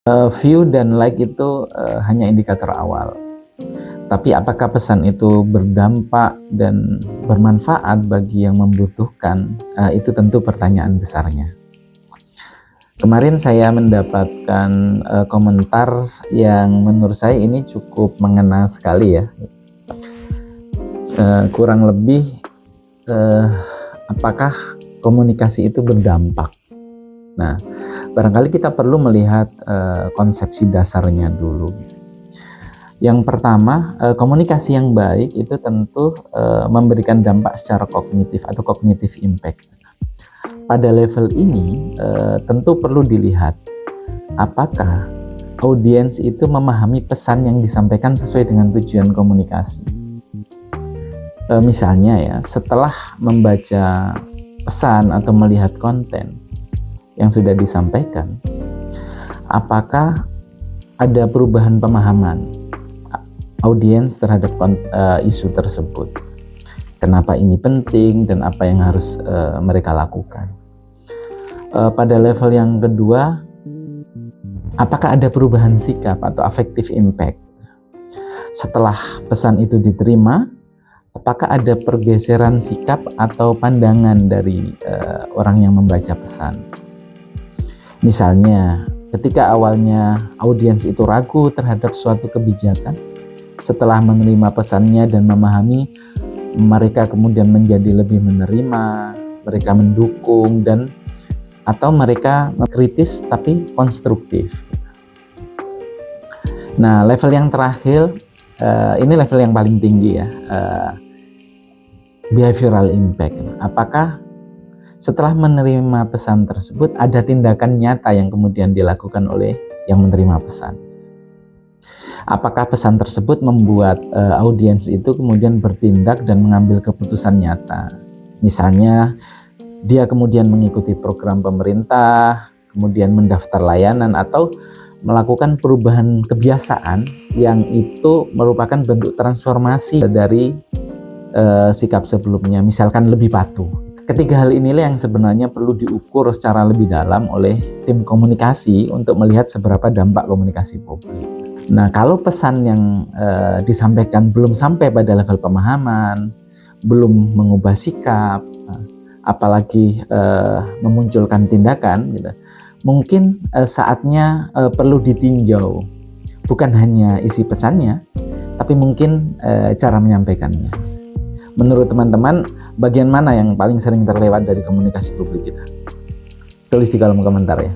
View dan like itu hanya indikator awal. Tapi apakah pesan itu berdampak dan bermanfaat bagi yang membutuhkan? Itu tentu pertanyaan besarnya. Kemarin saya mendapatkan komentar yang menurut saya ini cukup mengena sekali ya. Kurang lebih apakah komunikasi itu berdampak? Nah, barangkali kita perlu melihat konsepsi dasarnya dulu. Yang pertama, komunikasi yang baik itu tentu memberikan dampak secara kognitif atau cognitive impact. Pada level ini tentu perlu dilihat apakah audiens itu memahami pesan yang disampaikan sesuai dengan tujuan komunikasi. Misalnya ya, setelah membaca pesan atau melihat konten yang sudah disampaikan, apakah ada perubahan pemahaman audiens terhadap isu tersebut? Kenapa ini penting dan apa yang harus mereka lakukan? Pada level yang kedua, apakah ada perubahan sikap atau affective impact? Setelah pesan itu diterima, apakah ada pergeseran sikap atau pandangan dari orang yang membaca pesan? Misalnya, ketika awalnya audiens itu ragu terhadap suatu kebijakan, setelah menerima pesannya dan memahami, mereka kemudian menjadi lebih menerima, mereka mendukung, dan atau mereka kritis tapi konstruktif. Nah, level yang terakhir, ini level yang paling tinggi ya, behavioral impact. Apakah setelah menerima pesan tersebut ada tindakan nyata yang kemudian dilakukan oleh yang menerima pesan? Apakah pesan tersebut membuat audiens itu kemudian bertindak dan mengambil keputusan nyata? Misalnya, dia kemudian mengikuti program pemerintah, kemudian mendaftar layanan, atau melakukan perubahan kebiasaan yang itu merupakan bentuk transformasi dari sikap sebelumnya, misalkan lebih patuh. Ketiga hal inilah yang sebenarnya perlu diukur secara lebih dalam oleh tim komunikasi untuk melihat seberapa dampak komunikasi publik. Nah, kalau pesan yang disampaikan belum sampai pada level pemahaman, belum mengubah sikap, apalagi memunculkan tindakan, gitu, mungkin saatnya perlu ditinjau. Bukan hanya isi pesannya, tapi mungkin cara menyampaikannya. Menurut teman-teman, bagian mana yang paling sering terlewat dari komunikasi publik kita? Tulis di kolom komentar ya.